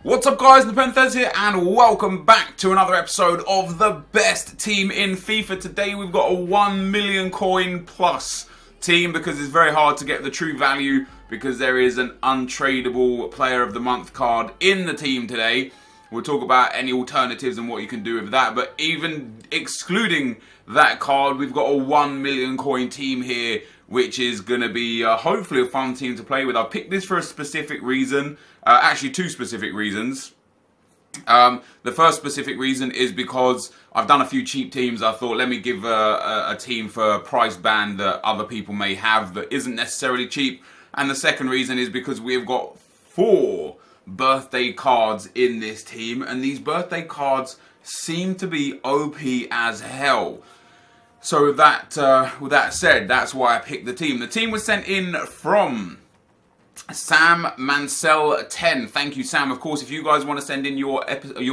What's up guys, NepentheZ here and welcome back to another episode of the best team in FIFA. Today we've got a 1 million coin plus team because it's very hard to get the true value because there is an untradeable player of the month card in the team today. We'll talk about any alternatives and what you can do with that, but even excluding that card, we've got a 1 million coin team here, which is going to be hopefully a fun team to play with. I picked this for a specific reason, actually two specific reasons. The first specific reason is because I've done a few cheap teams. I thought let me give a team for a price band that other people may have that isn't necessarily cheap. And the second reason is because we've got 4 birthday cards in this team, and these birthday cards seem to be OP as hell. So with that said, that's why I picked the team. The team was sent in from Sam Mansell 10. Thank you, Sam. Of course, if you guys want to send in your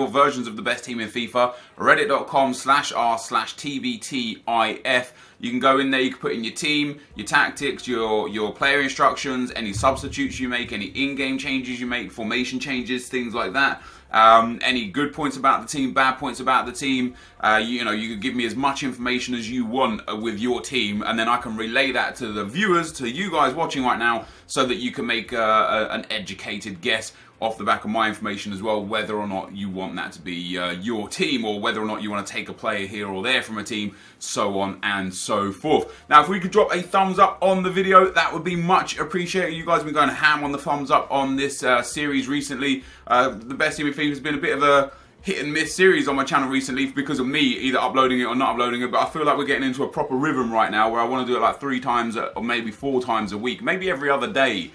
versions of the best team in FIFA, reddit.com/r/tbtif. You can go in there, you can put in your team, your tactics, your player instructions, any substitutes you make, any in-game changes you make, formation changes, things like that. Any good points about the team, bad points about the team. You can give me as much information as you want with your team, and then I can relay that to the viewers, to you guys watching right now, so that you can make an educated guess off the back of my information as well, whether or not you want that to be your team, or whether or not you want to take a player here or there from a team, so on and so forth. Now, if we could drop a thumbs up on the video, that would be much appreciated. You guys have been going ham on the thumbs up on this series recently. The best team in FIFA has been a bit of a hit and miss series on my channel recently because of me either uploading it or not uploading it, but I feel like we're getting into a proper rhythm right now where I want to do it like 3 times or maybe 4 times a week, maybe every other day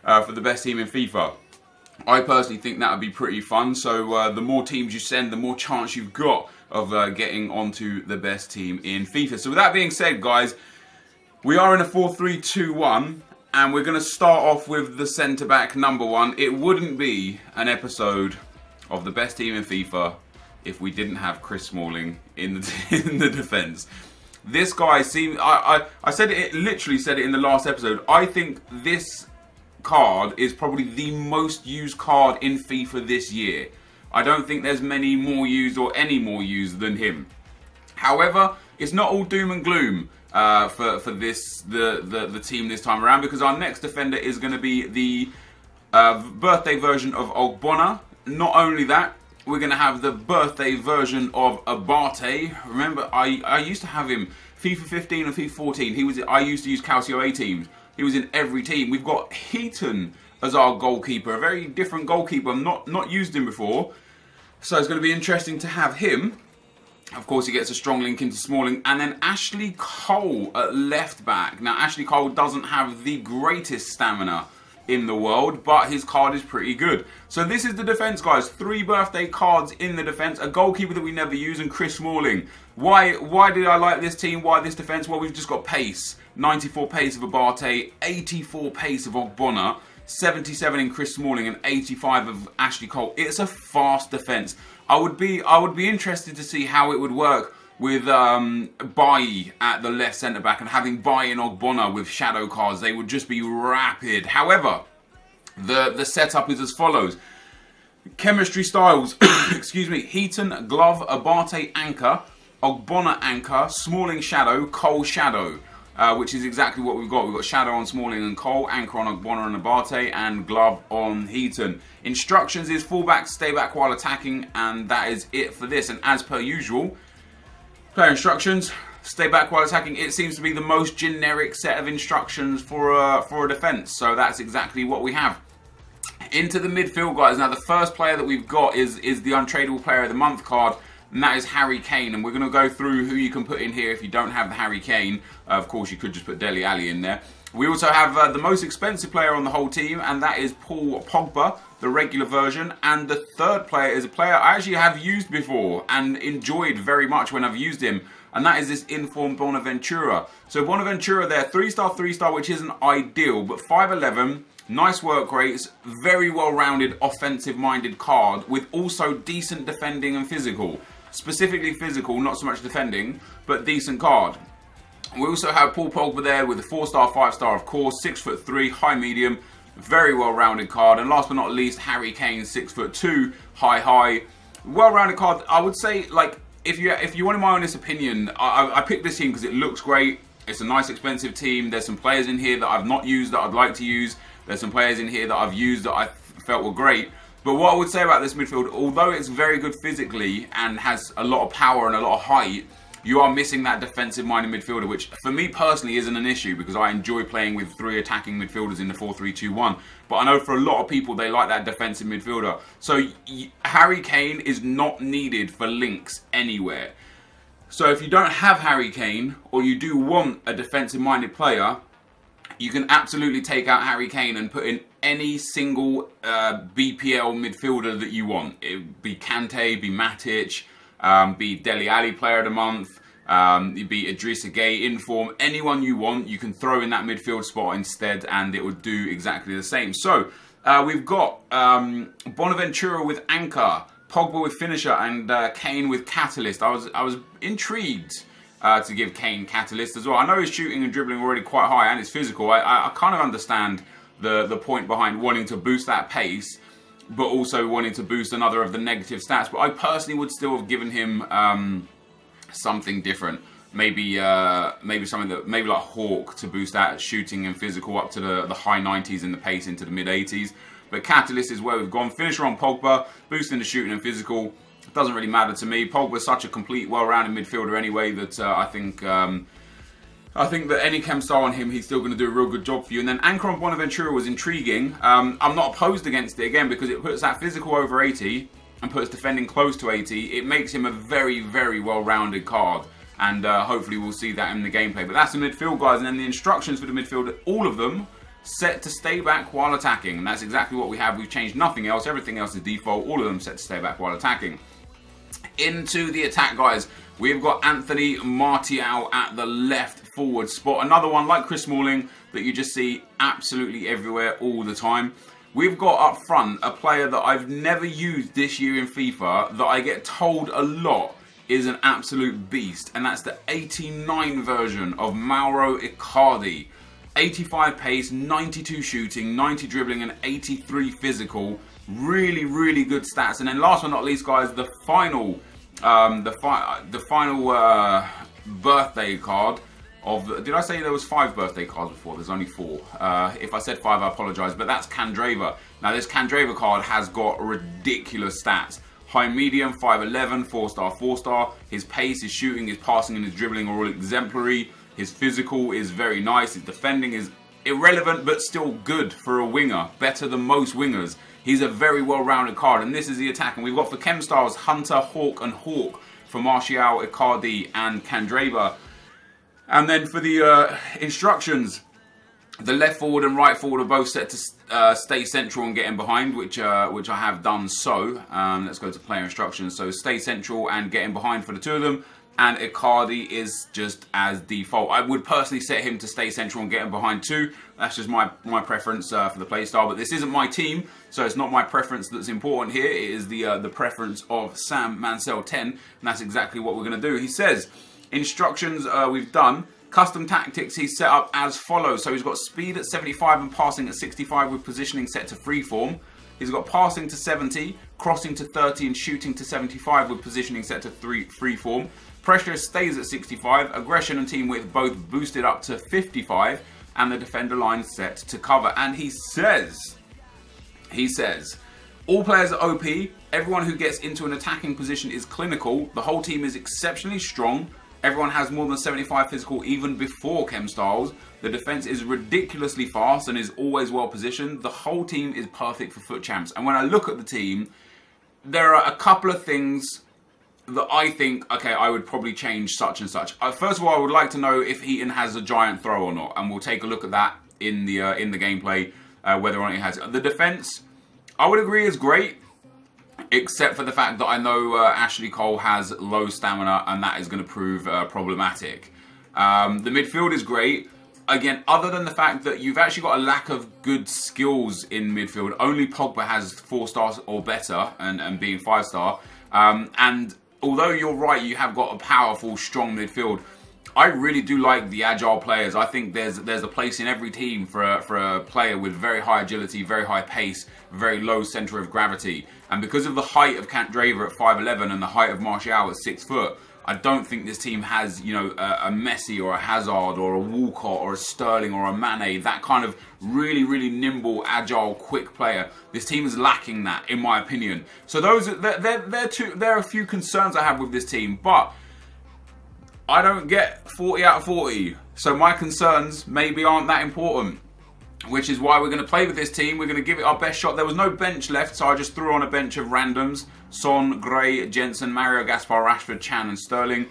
for the best team in FIFA. I personally think that would be pretty fun, so the more teams you send, the more chance you've got of getting onto the best team in FIFA. So with that being said, guys, we are in a 4-3-2-1, and we're going to start off with the centre-back number 1. It wouldn't be an episode of the best team in FIFA if we didn't have Chris Smalling in the defence. This guy seems... I said it, literally said it in the last episode. I think this card is probably the most used card in FIFA this year. I don't think there's many more used or any more used than him. However, it's not all doom and gloom for the team this time around, because our next defender is going to be the birthday version of Ogbonna. Not only that, we're going to have the birthday version of Abate. Remember, I used to have him FIFA 15 and FIFA 14. I used to use Calcio A teams. He was in every team. We've got Heaton as our goalkeeper, a very different goalkeeper. I've not used him before, so it's going to be interesting to have him. Of course, he gets a strong link into Smalling, and then Ashley Cole at left back. Now, Ashley Cole doesn't have the greatest stamina in the world, but his card is pretty good. So this is the defence, guys. 3 birthday cards in the defence, a goalkeeper that we never use, and Chris Smalling. Why did I like this team? Why this defence? Well, we've just got pace. 94 pace of Abate, 84 pace of Ogbonna, 77 in Chris Smalling, and 85 of Ashley Cole. It's a fast defence. I would be interested to see how it would work with Bailly at the left centre back and having Bailly and Ogbonna with shadow cards. They would just be rapid. However, the setup is as follows. Chemistry styles, excuse me, Heaton, Glove, Abate, Anchor, Ogbonna, Anchor, Smalling, Shadow, Cole, Shadow. Which is exactly what we've got. We've got Shadow on Smalling and Cole, Anchor on Ogbonna and Abate, and Glove on Heaton. Instructions is fullback, stay back while attacking, and that is it for this. And as per usual, player instructions, stay back while attacking. It seems to be the most generic set of instructions for a defence, so that's exactly what we have. Into the midfield, guys. Now, the first player that we've got is the untradeable player of the month card, and that is Harry Kane, and we're going to go through who you can put in here if you don't have the Harry Kane. Of course, you could just put Dele Alli in there. We also have the most expensive player on the whole team, and that is Paul Pogba, the regular version. And the third player is a player I actually have used before and enjoyed very much when I've used him, and that is this informed Bonaventura. So Bonaventura there, 3-star, 3-star, which isn't ideal, but 5'11", nice work rates, very well-rounded, offensive-minded card with also decent defending and physical. Specifically physical, not so much defending, but decent card. We also have Paul Pogba there with a 4-star, 5-star, of course, 6'3", high medium, Very well-rounded card. And last but not least, Harry Kane, 6'2", high. Well-rounded card. I would say, like, if you wanted my honest opinion, I picked this team because it looks great. It's a nice, expensive team. There's some players in here that I've not used that I'd like to use. There's some players in here that I've used that I felt were great. But what I would say about this midfield, although it's very good physically and has a lot of power and a lot of height, you are missing that defensive-minded midfielder, which for me personally isn't an issue because I enjoy playing with 3 attacking midfielders in the 4-3-2-1. But I know for a lot of people, they like that defensive midfielder. So Harry Kane is not needed for links anywhere. So if you don't have Harry Kane, or you do want a defensive-minded player, you can absolutely take out Harry Kane and put in any single BPL midfielder that you want. It be Kante, be Matic, be Dele Alli player of the month, be Idrissa Gueye in form, anyone you want, you can throw in that midfield spot instead and it would do exactly the same. So we've got Bonaventura with anchor, Pogba with finisher, and Kane with catalyst. I was intrigued to give Kane catalyst as well. I know his shooting and dribbling are already quite high and it's physical. I kind of understand the point behind wanting to boost that pace, but also wanting to boost another of the negative stats. But I personally would still have given him something different. Maybe something that maybe like Hawk to boost that shooting and physical up to the high 90s and the pace into the mid 80s. But catalyst is where we've gone. Finisher on Pogba, boosting the shooting and physical. Doesn't really matter to me. Pogba's such a complete, well-rounded midfielder anyway that I think that any chem star on him, he's still going to do a real good job for you. And then anchor on Bonaventura was intriguing. I'm not opposed against it again because it puts that physical over 80 and puts defending close to 80. It makes him a very, very well-rounded card. And hopefully we'll see that in the gameplay. But that's the midfield, guys. And then the instructions for the midfield, all of them set to stay back while attacking. And that's exactly what we have. We've changed nothing else. Everything else is default. All of them set to stay back while attacking. Into the attack, guys. We've got Anthony Martial at the left forward spot. Another one like Chris Smalling that you just see absolutely everywhere all the time. We've got up front a player that I've never used this year in FIFA that I get told a lot is an absolute beast. And that's the 89 version of Mauro Icardi. 85 pace, 92 shooting, 90 dribbling and 83 physical. Really, really good stats. And then last but not least, guys, the final birthday card of did I say there was 5 birthday cards before? There's only 4. If I said 5, I apologize, but that's Candreva. Now this Candreva card has got ridiculous stats. High medium, 5'11", 4-star, 4-star. His pace, his shooting, his passing and his dribbling are all exemplary. His physical is very nice. His defending is irrelevant but still good for a winger. Better than most wingers. He's a very well-rounded card, and this is the attack. And we've got for chem stars Hunter, Hawk, and Hawk for Martial, Icardi, and Candreva. And then for the instructions, the left forward and right forward are both set to stay central and get in behind, which I have done so. Let's go to player instructions. So stay central and get in behind for the 2 of them. And Icardi is just as default. I would personally set him to stay central and get him behind too. That's just my preference for the playstyle. But this isn't my team, so it's not my preference that's important here. It is the preference of Sam Mansell 10, and that's exactly what we're going to do. He says, instructions we've done. Custom tactics he's set up as follows. So he's got speed at 75 and passing at 65 with positioning set to freeform. He's got passing to 70, crossing to 30 and shooting to 75 with positioning set to freeform. Pressure stays at 65, aggression and team width both boosted up to 55, and the defender line set to cover. And he says, all players are OP, everyone who gets into an attacking position is clinical, the whole team is exceptionally strong, everyone has more than 75 physical even before chem styles, the defense is ridiculously fast and is always well positioned, the whole team is perfect for foot champs. And when I look at the team, there are a couple of things that I think, okay, I would probably change such and such. First of all, I would like to know if Heaton has a giant throw or not, and we'll take a look at that in the gameplay, whether or not he has it. The defense, I would agree, is great, except for the fact that I know Ashley Cole has low stamina, and that is going to prove problematic. The midfield is great. Again, other than the fact that you've actually got a lack of good skills in midfield, only Pogba has 4 stars or better, and being 5-star. And although you're right, you have got a powerful, strong midfield, I really do like the agile players. I think there's a place in every team for a player with very high agility, very high pace, very low center of gravity. And because of the height of Candreva at 5'11" and the height of Martial at 6 foot, I don't think this team has, you know, a Messi or a Hazard or a Walcott or a Sterling or a Mane, that kind of really, really nimble, agile, quick player. This team is lacking that, in my opinion. So there are a few concerns I have with this team, but I don't get 40 out of 40. So my concerns maybe aren't that important, which is why we're going to play with this team. We're going to give it our best shot. There was no bench left, so I just threw on a bench of randoms. Son, Gray, Jensen, Mario, Gaspar, Rashford, Chan and Sterling.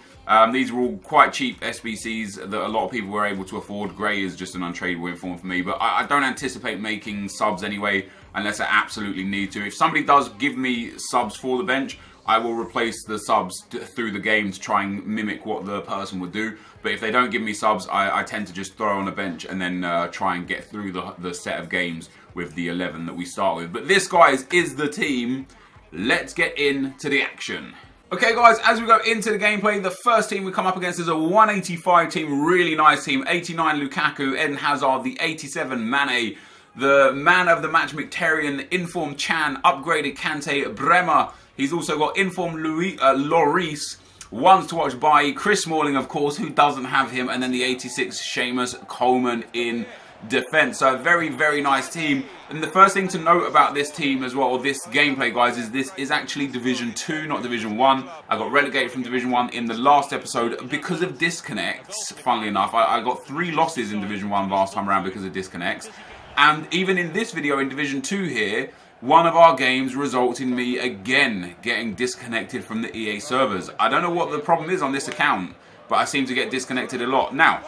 These were all quite cheap SBCs that a lot of people were able to afford. Gray is just an untradeable inform for me, but I don't anticipate making subs anyway unless I absolutely need to. If somebody does give me subs for the bench, I will replace the subs through the game to try and mimic what the person would do. But if they don't give me subs, I tend to just throw on a bench and then try and get through the set of games with the 11 that we start with. But this, guys, is the team. Let's get into the action. Okay, guys, as we go into the gameplay, the first team we come up against is a 185 team, really nice team. 89 Lukaku, Eden Hazard, the 87 Mane, the man of the match Mkhitaryan, the informed Chan, upgraded Kante, Bremer. He's also got informed Lloris, ones to watch by Chris Smalling, of course, who doesn't have him, and then the 86 Seamus Coleman in defense. So a very, very nice team. And the first thing to note about this team as well, or this gameplay, guys, is this is actually Division 2, not Division 1. I got relegated from Division 1 in the last episode because of disconnects. Funnily enough, I got 3 losses in Division 1 last time around because of disconnects. And even in this video in Division 2 here, one of our games results in me again getting disconnected from the EA servers. I don't know what the problem is on this account, but I seem to get disconnected a lot. Now,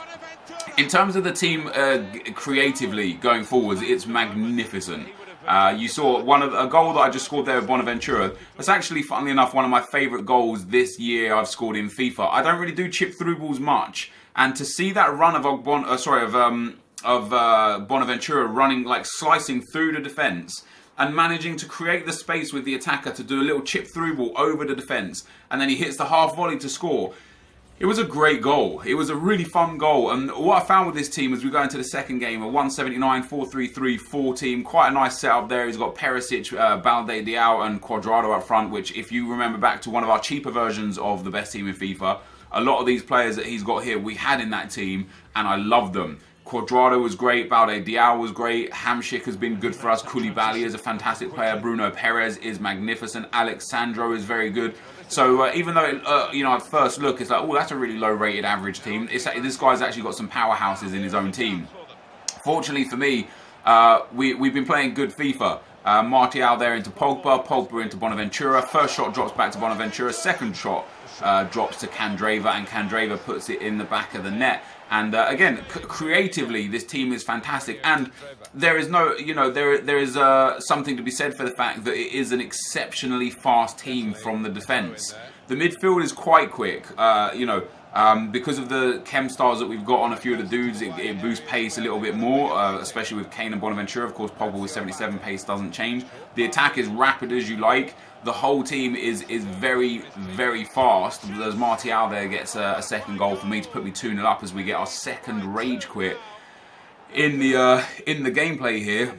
in terms of the team creatively going forwards, it's magnificent. You saw a goal that I just scored there with Bonaventura. That's actually, funnily enough, one of my favourite goals this year I've scored in FIFA. I don't really do chip through balls much, and to see that run of Bonaventura running, like slicing through the defence and managing to create the space with the attacker to do a little chip through ball over the defence, and then he hits the half volley to score. It was a great goal. It was a really fun goal. And what I found with this team as we go into the second game, a 179, 4-3-3-4 team. Quite a nice setup there. He's got Perisic, Balde Diao and Cuadrado up front, which if you remember back to one of our cheaper versions of the best team in FIFA, a lot of these players that he's got here we had in that team, and I loved them. Cuadrado was great, Balde Diao was great, Hamsik has been good for us, Koulibaly is a fantastic player, Bruno Perez is magnificent, Alexandro is very good. So even though, you know, at first look, it's like, oh, that's a really low-rated average team, this guy's actually got some powerhouses in his own team. Fortunately for me, we've been playing good FIFA. Martial there into Pogba, Pogba into Bonaventura. First shot drops back to Bonaventura, second shot drops to Candreva, and Candreva puts it in the back of the net. And again, creatively, this team is fantastic. And there is no, you know, there is something to be said for the fact that it is an exceptionally fast team from the defence. The midfield is quite quick, you know, because of the chem stars that we've got on a few of the dudes, it boosts pace a little bit more, especially with Kane and Bonaventura. Of course, Pogba with 77, pace doesn't change. The attack is rapid as you like. The whole team is very, very fast. As Martial there gets a second goal for me to put me 2-0 up as we get our second rage quit in the gameplay here.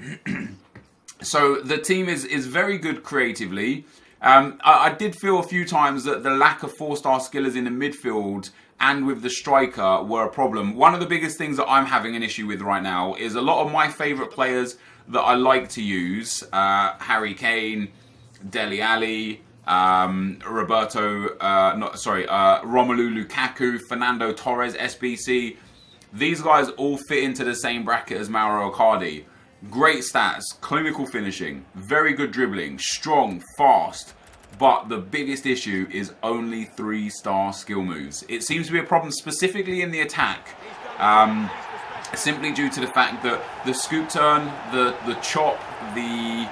So the team is very good creatively. I did feel a few times that the lack of 4-star skillers in the midfield and with the striker were a problem. One of the biggest things that I'm having an issue with right now is a lot of my favourite players that I like to use, Harry Kane, Dele Alli, Romelu Lukaku, Fernando Torres, SBC. These guys all fit into the same bracket as Mauro Icardi. Great stats, clinical finishing, very good dribbling, strong, fast. But the biggest issue is only 3-star skill moves. It seems to be a problem specifically in the attack. Simply due to the fact that the scoop turn, the chop, the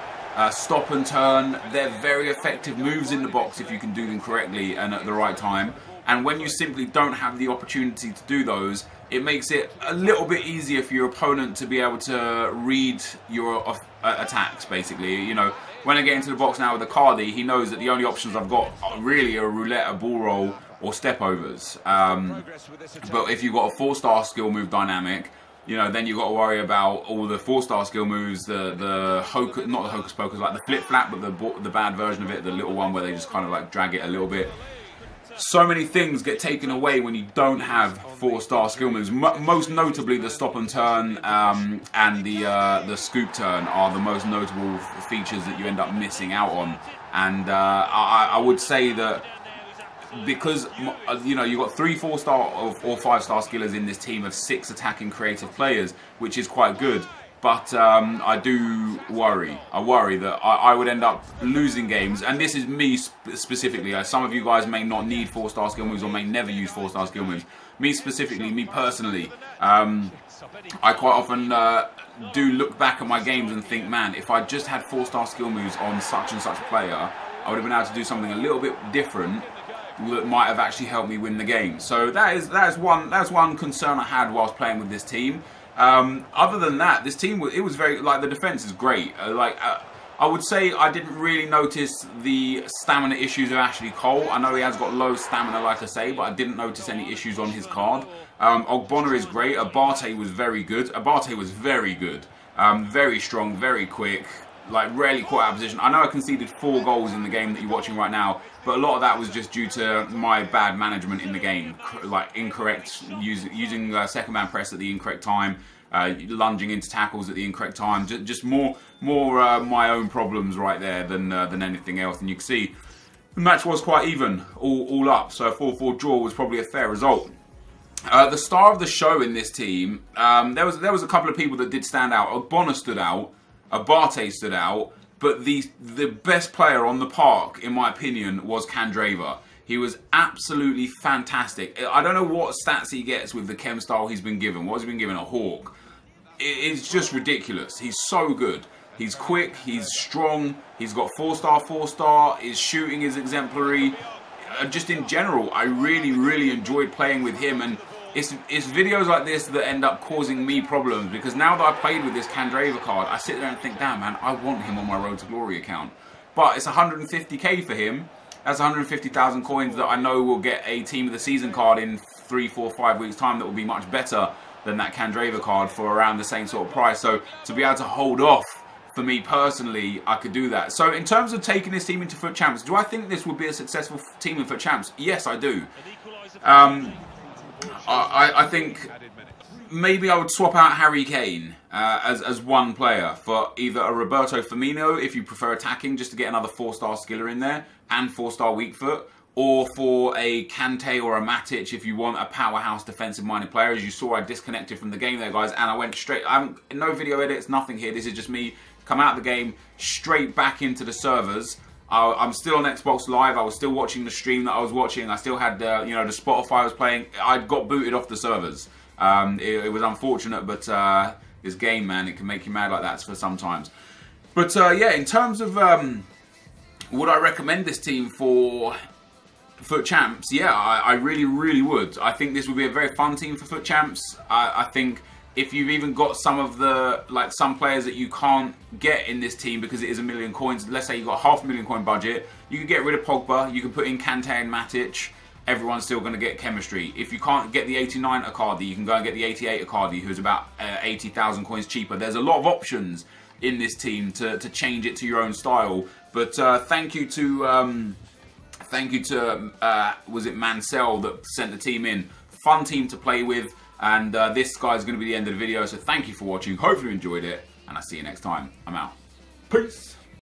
stop and turn, they're very effective moves in the box if you can do them correctly and at the right time. And when you simply don't have the opportunity to do those, it makes it a little bit easier for your opponent to be able to read your attacks, basically. You know, when I get into the box now with Icardi, he knows that the only options I've got are really a roulette, a ball roll, or stepovers. But if you've got a 4-star skill move dynamic, you know, then you've got to worry about all the 4-star skill moves, not the hocus pocus, like the flip flap, but the bad version of it, the little one where they just kind of like drag it a little bit. So many things get taken away when you don't have 4-star skill moves. Most notably, the stop and turn and the scoop turn are the most notable features that you end up missing out on. And I would say that because, you know, you've got 3 4-star or 5-star skillers in this team of 6 attacking creative players, which is quite good. But I do worry. I worry that I would end up losing games. And this is me specifically. Some of you guys may not need 4-star skill moves or may never use 4-star skill moves. Me specifically, me personally, I quite often do look back at my games and think, man, if I just had 4-star skill moves on such and such a player, I would have been able to do something a little bit different that might have actually helped me win the game. So that's one concern I had whilst playing with this team. Other than that, this team it was very, like, the defense is great. I would say I didn't really notice the stamina issues of Ashley Cole. I know he has got low stamina, like I say, but I didn't notice any issues on his card. Ogbonna is great. Abate was very good. Abate was very good. Very strong, very quick. Like, rarely caught out of position. I know I conceded 4 goals in the game that you're watching right now, but a lot of that was just due to my bad management in the game. Like, incorrect, using second man press at the incorrect time, lunging into tackles at the incorrect time. Just more my own problems right there than anything else. And you can see the match was quite even, all up. So a 4-4 draw was probably a fair result. The star of the show in this team, there was a couple of people that did stand out. Ogbonna stood out. Abate stood out, but the best player on the park, in my opinion, was Candreva. He was absolutely fantastic. I don't know what stats he gets with the chem style he's been given. What has he been given? A hawk. It's just ridiculous. He's so good. He's quick, he's strong, he's got 4-star, 4-star, his shooting is exemplary. Just in general, I really enjoyed playing with him, and it's videos like this that end up causing me problems, because now that I played with this Candreva card, I sit there and think, damn man, I want him on my Road to Glory account. But it's 150k for him. That's 150,000 coins that I know will get a Team of the Season card in 3, 4, 5 weeks time that will be much better than that Candreva card for around the same sort of price. So to be able to hold off, for me personally, I could do that. So in terms of taking this team into FUT Champs, do I think this would be a successful team in FUT Champs? Yes, I do. I think maybe I would swap out Harry Kane as one player for either a Roberto Firmino, if you prefer attacking, just to get another 4-star skiller in there, and 4-star weak foot, or for a Kante or a Matic if you want a powerhouse defensive-minded player. As you saw, I disconnected from the game there, guys, and I went straight. No video edits, nothing here. This is just me come out of the game, straight back into the servers. I'm still on Xbox Live. I was still watching the stream that I was watching. I still had, you know, the Spotify was playing. I got booted off the servers. It was unfortunate, but this game, man, it can make you mad like that for sometimes. But yeah, in terms of would I recommend this team for FUT Champs? Yeah, I really would. I think this would be a very fun team for FUT Champs. I think if you've even got some of the, like, some players that you can't get in this team because it is 1 million coins, let's say you've got a $500,000 coin budget, you can get rid of Pogba, you can put in Kante and Matic, everyone's still going to get chemistry. If you can't get the 89 Icardi, you can go and get the 88 Icardi, who's about 80,000 coins cheaper. There's a lot of options in this team to change it to your own style. But thank you to was it Mansell that sent the team in. Fun team to play with. And this guy's going to be the end of the video, so thank you for watching. Hopefully you enjoyed it, and I'll see you next time. I'm out. Peace!